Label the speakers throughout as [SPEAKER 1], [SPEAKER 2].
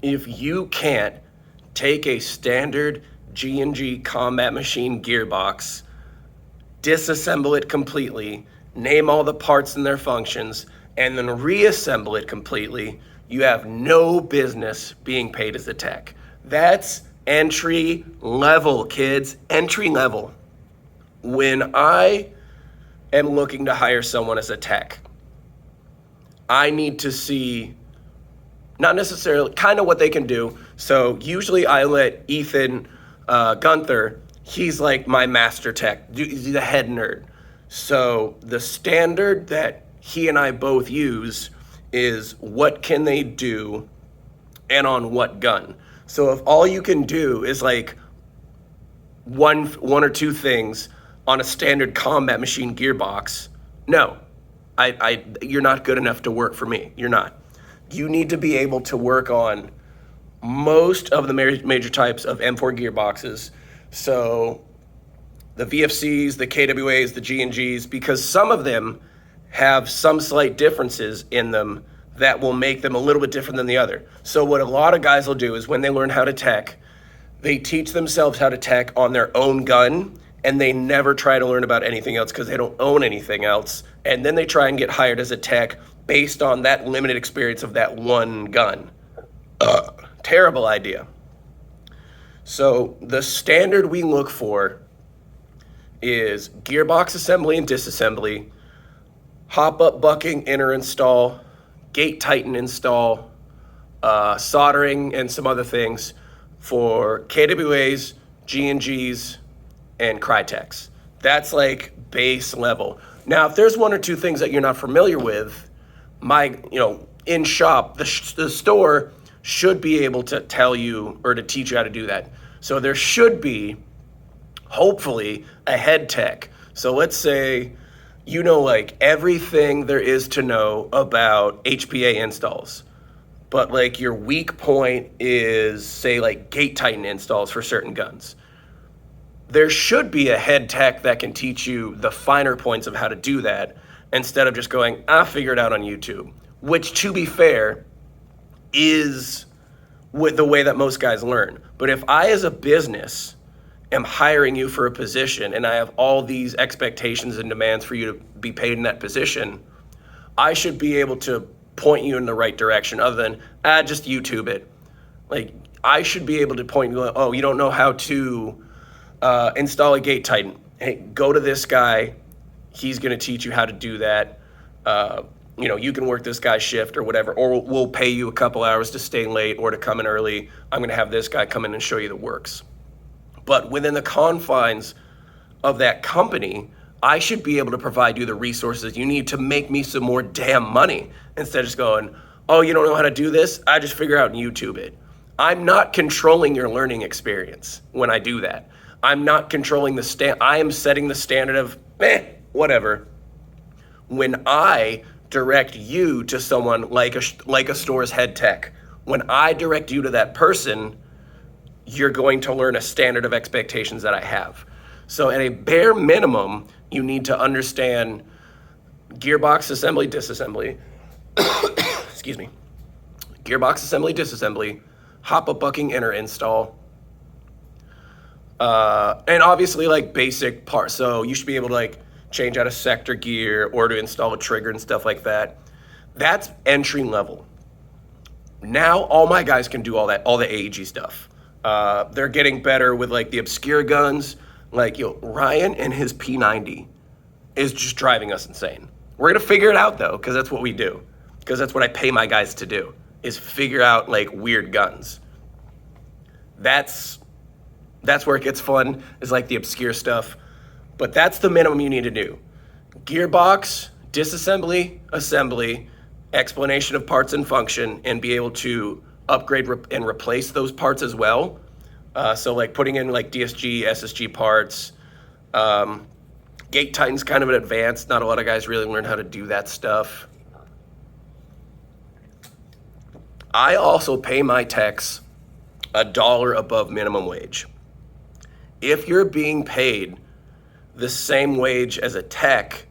[SPEAKER 1] if you can't take a standard G&G combat machine gearbox, disassemble it completely, name all the parts and their functions, and then reassemble it completely, you have no business being paid as a tech. That's entry level, kids. Entry level. When I am looking to hire someone as a tech, I need to see not necessarily kind of what they can do. So usually I let Ethan Gunther, he's like my master tech, he's the head nerd. So the standard that he and I both use is what can they do and on what gun. So if all you can do is like one or two things on a standard combat machine gearbox, no, you're not good enough to work for me. You're not. You need to be able to work on most of the major types of M4 gearboxes. So the VFCs, the KWAs, the G&Gs, because some of them have some slight differences in them that will make them a little bit different than the other. So what a lot of guys will do is when they learn how to tech, they teach themselves how to tech on their own gun, and they never try to learn about anything else because they don't own anything else. And then they try and get hired as a tech based on that limited experience of that one gun. Terrible idea. So the standard we look for is gearbox assembly and disassembly, hop-up bucking, inner install, gate tighten install, soldering, and some other things for KWAs, G&Gs, and Crytex. That's like base level. Now, if there's one or two things that you're not familiar with, in shop, the store should be able to tell you or to teach you how to do that. So there should be, hopefully, a head tech. So let's say like everything there is to know about HPA installs, but like your weak point is say like gate tighten installs for certain guns. There should be a head tech that can teach you the finer points of how to do that instead of just going, figure it out on YouTube, which to be fair is with the way that most guys learn. But if I as a business am hiring you for a position and I have all these expectations and demands for you to be paid in that position, I should be able to point you in the right direction other than, just YouTube it. Like, I should be able to point you, you don't know how to install a gate tighten. Hey, go to this guy. He's gonna teach you how to do that. You can work this guy's shift or whatever, or we'll pay you a couple hours to stay late or to come in early. I'm gonna have this guy come in and show you the works. But within the confines of that company, I should be able to provide you the resources you need to make me some more damn money instead of just going, you don't know how to do this? I just figure out and YouTube it. I'm not controlling your learning experience when I do that. I'm not controlling I am setting the standard of, whatever. When I direct you to someone like a store's head tech, when I direct you to that person, you're going to learn a standard of expectations that I have. So at a bare minimum, you need to understand gearbox assembly, disassembly, excuse me, gearbox assembly, disassembly, hop-up bucking, inner install, and obviously like basic parts. So you should be able to like change out a sector gear or to install a trigger and stuff like that. That's entry level. Now all my guys can do all that, all the AEG stuff. They're getting better with like the obscure guns. Like, Ryan and his P90 is just driving us insane. We're gonna figure it out though, because that's what we do. Because that's what I pay my guys to do, is figure out like weird guns. That's where it gets fun, is like the obscure stuff. But that's the minimum you need to do. Gearbox, disassembly, assembly, explanation of parts and function, and be able to upgrade and replace those parts as well. So like putting in like DSG, SSG parts. Gate tighten's kind of an advanced. Not a lot of guys really learn how to do that stuff. I also pay my techs $1 above minimum wage. If you're being paid the same wage as a tech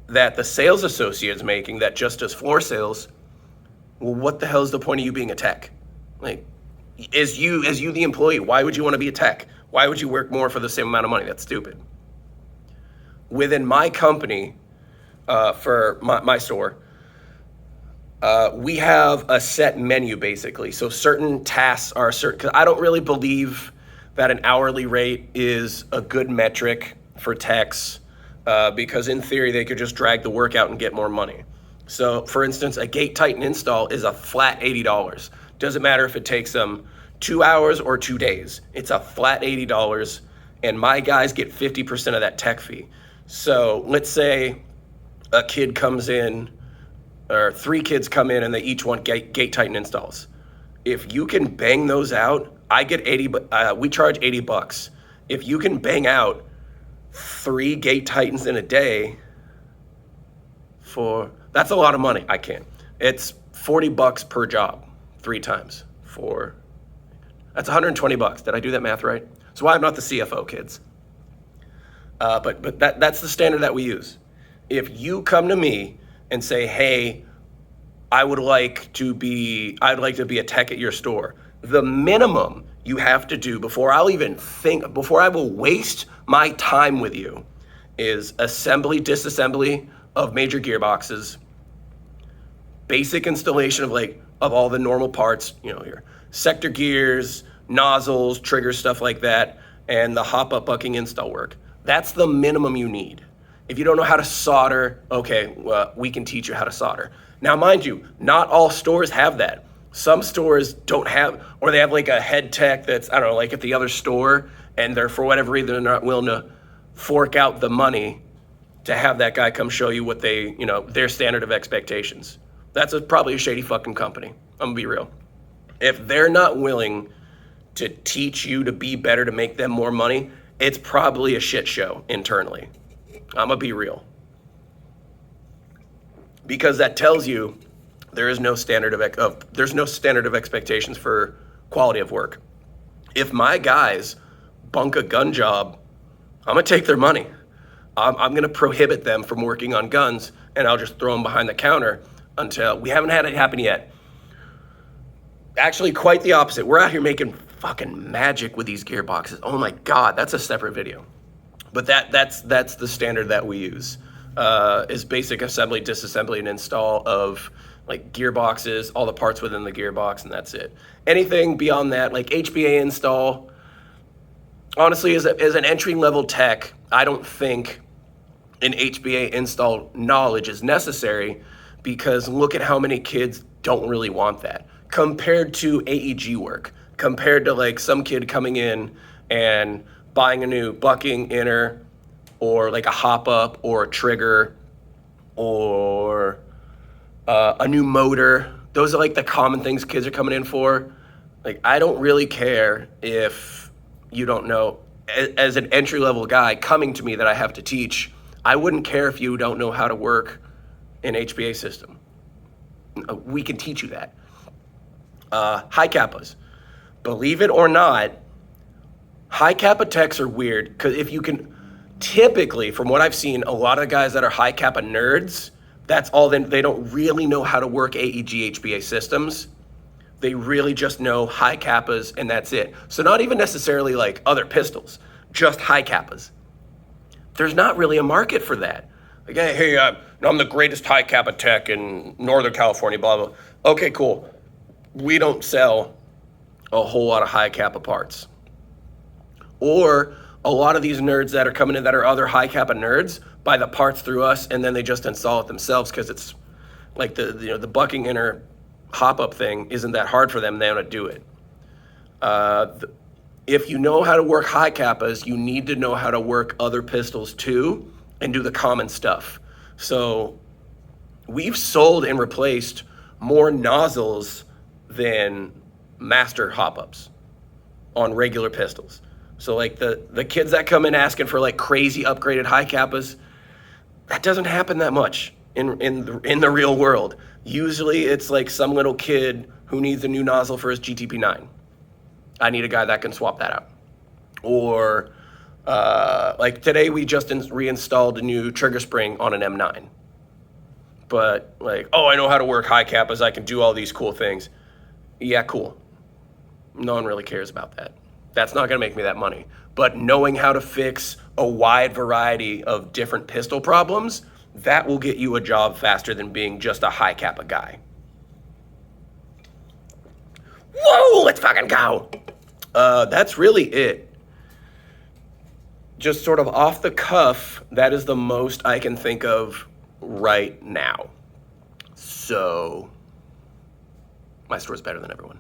[SPEAKER 1] that the sales associate is making that just does floor sales, well, what the hell is the point of you being a tech? Like, as you the employee, why would you want to be a tech? Why would you work more for the same amount of money? That's stupid. Within my company, for my store, we have a set menu basically. So certain tasks are certain, because I don't really believe that an hourly rate is a good metric for techs, because in theory they could just drag the work out and get more money. So for instance, a gate tighten install is a flat $80. Doesn't matter if it takes them 2 hours or 2 days. It's a flat $80, and my guys get 50% of that tech fee. So let's say a kid comes in, or 3 kids come in and they each want gate tighten installs. If you can bang those out, I get 80, we charge $80. If you can bang out 3 gate tightens in a day, that's a lot of money. I can't. It's $40 per job, 3 times. That's $120. Did I do that math right? So why I'm not the CFO, kids. But that's the standard that we use. If you come to me and say, hey, I'd like to be a tech at your store, the minimum you have to do before I will waste my time with you is assembly, disassembly of major gearboxes, basic installation of all the normal parts, your sector gears, nozzles, triggers, stuff like that, and the hop-up bucking install work. That's the minimum you need. If you don't know how to solder, okay, well, we can teach you how to solder. Now, mind you, not all stores have that. Some stores don't have, or they have like a head tech that's, I don't know, like at the other store, and they're, for whatever reason, they're not willing to fork out the money to have that guy come show you what their standard of expectations. That's probably a shady fucking company. I'm gonna be real. If they're not willing to teach you to be better to make them more money, it's probably a shit show internally. I'm gonna be real. Because that tells you there is no standard of expectations for quality of work. If my guys bunk a gun job, I'm gonna take their money. I'm gonna prohibit them from working on guns, and I'll just throw them behind the counter until we haven't had it happen yet. Actually, quite the opposite. We're out here making fucking magic with these gearboxes. Oh my God, that's a separate video. But that's the standard that we use, is basic assembly, disassembly, and install of like gearboxes, all the parts within the gearbox, and that's it. Anything beyond that, like HBA install, honestly, as an entry-level tech, I don't think an HBA install knowledge is necessary, because look at how many kids don't really want that compared to AEG work, compared to like some kid coming in and buying a new bucking inner, or like a hop up, or a trigger, or a new motor. Those are like the common things kids are coming in for. Like, I don't really care if you don't know. As an entry-level guy coming to me that I have to teach, I wouldn't care if you don't know how to work an HBA system. We can teach you that. High kappas. Believe it or not, high kappa techs are weird, because if you can, typically, from what I've seen, a lot of guys that are high kappa nerds, that's all they don't really know how to work AEG HBA systems. They really just know high kappas, and that's it. So not even necessarily like other pistols, just high kappas. There's not really a market for that. Like, hey, I'm the greatest high kappa tech in Northern California, blah, blah. Okay, cool. We don't sell a whole lot of high kappa parts. Or a lot of these nerds that are coming in that are other high kappa nerds buy the parts through us, and then they just install it themselves, because it's like the bucking inner hop-up thing isn't that hard for them. They want to do it. If you know how to work high kappas, you need to know how to work other pistols too, and do the common stuff. So we've sold and replaced more nozzles than master hop-ups on regular pistols. So like the kids that come in asking for like crazy upgraded high kappas, that doesn't happen that much in the real world. Usually it's like some little kid who needs a new nozzle for his GTP9. I need a guy that can swap that out. Or like today we just reinstalled a new trigger spring on an M9. But like, oh, I know how to work high kappas, I can do all these cool things. Yeah, cool. No one really cares about that. That's not going to make me that money. But knowing how to fix a wide variety of different pistol problems, that will get you a job faster than being just a high kappa guy. Whoa, let's fucking go. That's really it. Just sort of off the cuff, that is the most I can think of right now. So, my store's better than everyone.